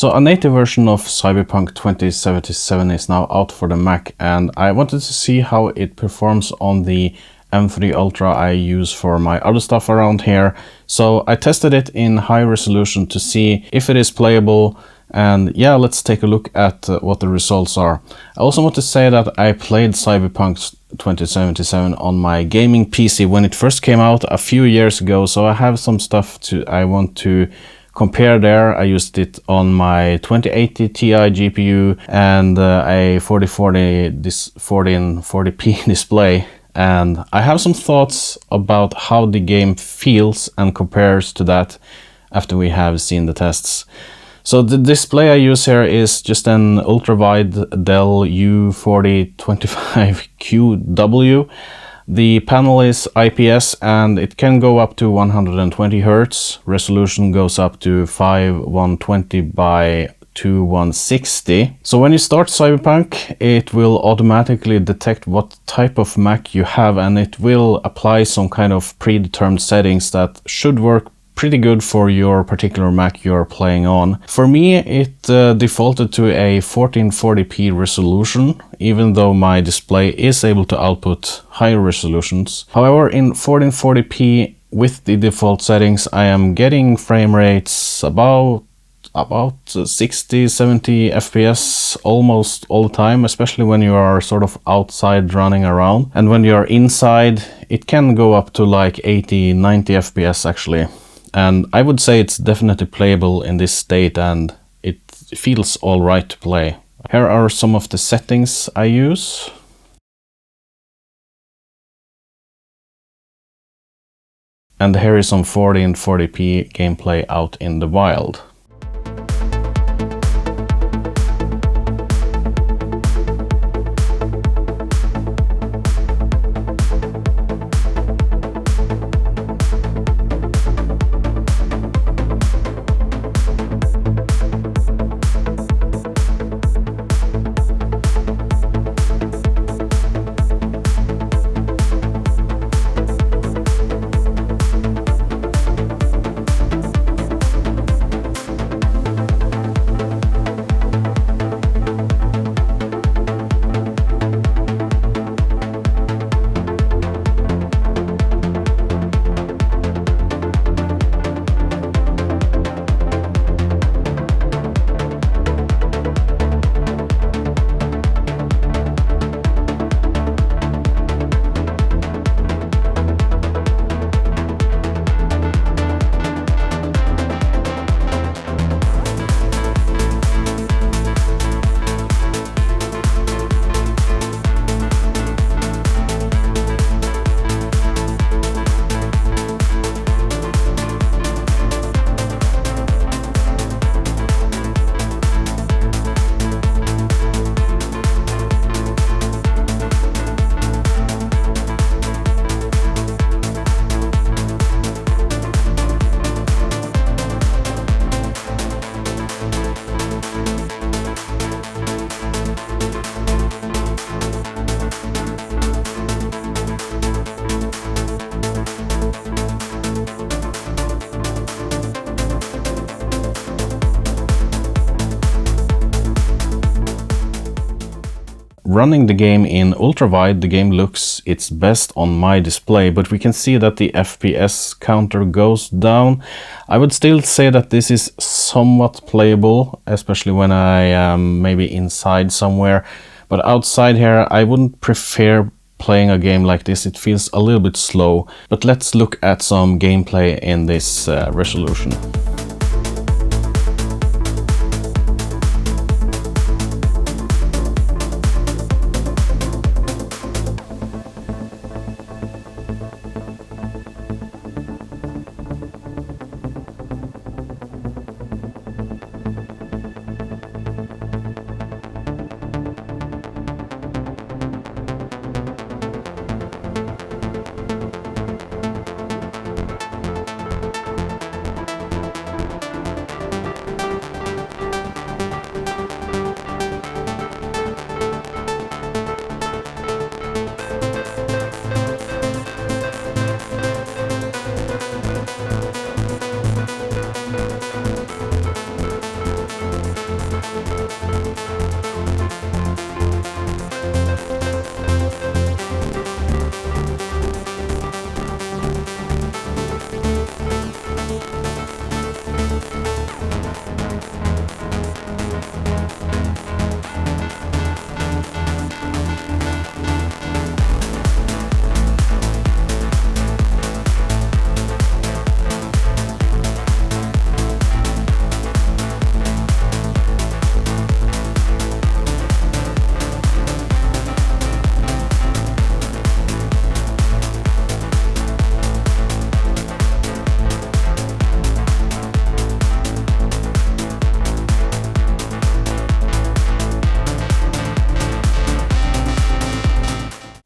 So a native version of Cyberpunk 2077 is now out for the Mac, and I wanted to see how it performs on the M3 Ultra I use for my other stuff around here. So I tested it in high resolution to see if it is playable, and yeah, let's take a look at what the results are. I also want to say that I played Cyberpunk 2077 on my gaming PC when it first came out a few years ago, so I have some stuff I want to compare there. I used it on my 2080 Ti GPU and a 4040p display, and I have some thoughts about how the game feels and compares to that after we have seen the tests. So the display I use here is just an Ultrawide Dell U4025QW. The panel is IPS and it can go up to 120 Hz. Resolution goes up to 5120 by 2160. So when you start Cyberpunk, it will automatically detect what type of Mac you have, and it will apply some kind of predetermined settings that should work pretty good for your particular Mac you're playing on. For me, it defaulted to a 1440p resolution, even though my display is able to output higher resolutions. However, in 1440p with the default settings, I am getting frame rates about 60-70 FPS almost all the time, especially when you are sort of outside running around. And when you're inside, it can go up to like 80-90 FPS actually. And I would say it's definitely playable in this state, and it feels alright to play. Here are some of the settings I use. And here is some 1440p gameplay out in the wild. Running the game in ultrawide, the game looks its best on my display, but we can see that the FPS counter goes down. I would still say that this is somewhat playable, especially when I am maybe inside somewhere. But outside here, I wouldn't prefer playing a game like this. It feels a little bit slow. But let's look at some gameplay in this resolution.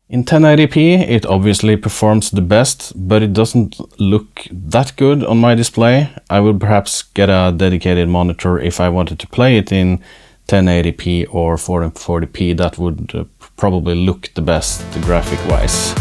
In 1080p, it obviously performs the best, but it doesn't look that good on my display. I would perhaps get a dedicated monitor if I wanted to play it in 1080p or 440p. That would probably look the best graphic-wise.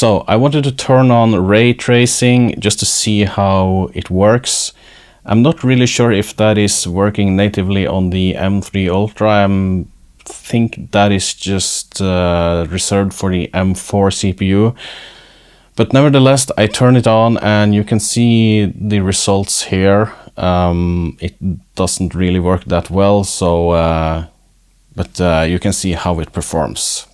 So I wanted to turn on ray tracing just to see how it works. I'm not really sure if that is working natively on the M3 Ultra. I think that is just reserved for the M4 CPU. But nevertheless, I turn it on and you can see the results here. It doesn't really work that well, so but you can see how it performs.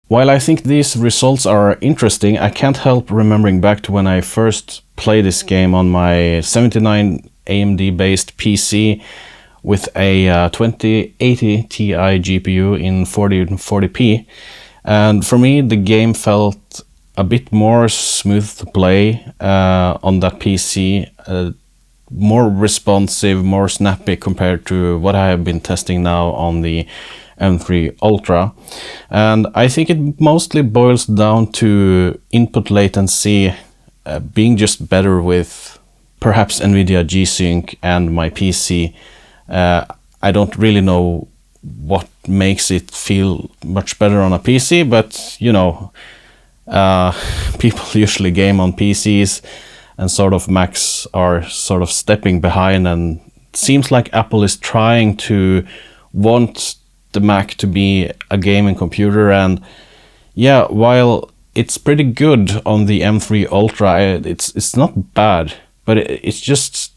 While I think these results are interesting, I can't help remembering back to when I first played this game on my 79 AMD based PC with a 2080 Ti GPU in 40p. And for me, the game felt a bit more smooth to play on that PC, more responsive, more snappy compared to what I have been testing now on the M3 Ultra. And I think it mostly boils down to input latency being just better with perhaps NVIDIA G-Sync and my PC. I don't really know what makes it feel much better on a PC, but you know, people usually game on PCs and sort of Macs are sort of stepping behind, and it seems like Apple is trying to want the Mac to be a gaming computer. And yeah, while it's pretty good on the M3 Ultra, it's not bad, but it's just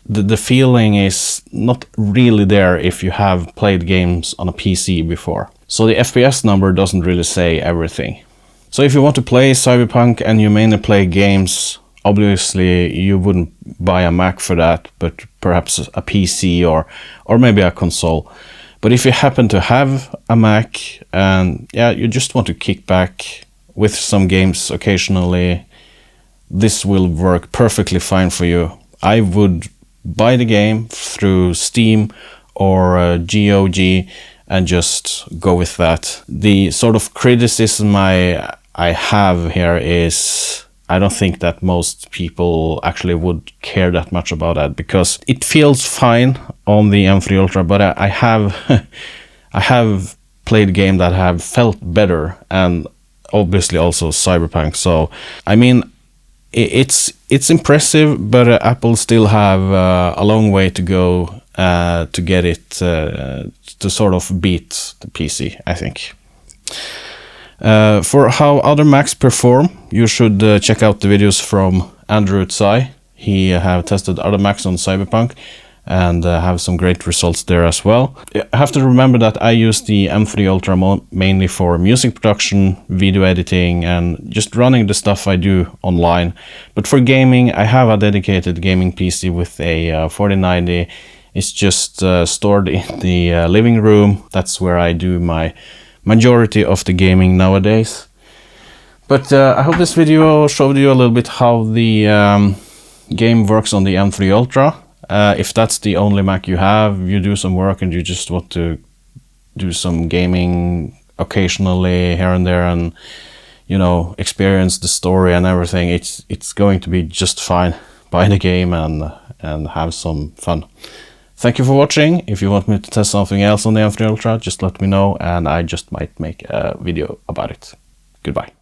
the feeling is not really there if you have played games on a PC before. So the FPS number doesn't really say everything. So if you want to play Cyberpunk and you mainly play games, obviously you wouldn't buy a Mac for that, but perhaps a PC or maybe a console. But if you happen to have a Mac and yeah, you just want to kick back with some games occasionally, this will work perfectly fine for you. I would buy the game through Steam or GOG and just go with that. The sort of criticism I have here is I don't think that most people actually would care that much about that, because it feels fine on the M3 Ultra, but I have I have played games that have felt better, and obviously also Cyberpunk. So I mean, it's impressive, but Apple still have a long way to go to get it to sort of beat the PC, I think. For how other Macs perform, you should check out the videos from Andrew Tsai. He have tested other Macs on Cyberpunk, and have some great results there as well. I have to remember that I use the M3 Ultra mainly for music production, video editing, and just running the stuff I do online. But for gaming, I have a dedicated gaming PC with a 4090. It's just stored in the living room. That's where I do my majority of the gaming nowadays. But I hope this video showed you a little bit how the game works on the M3 Ultra. If that's the only Mac you have, you do some work and you just want to do some gaming occasionally here and there, and you know, experience the story and everything, it's going to be just fine. Buy the game and have some fun. Thank you for watching. If you want me to test something else on the M3 Ultra, just let me know and I just might make a video about it. Goodbye.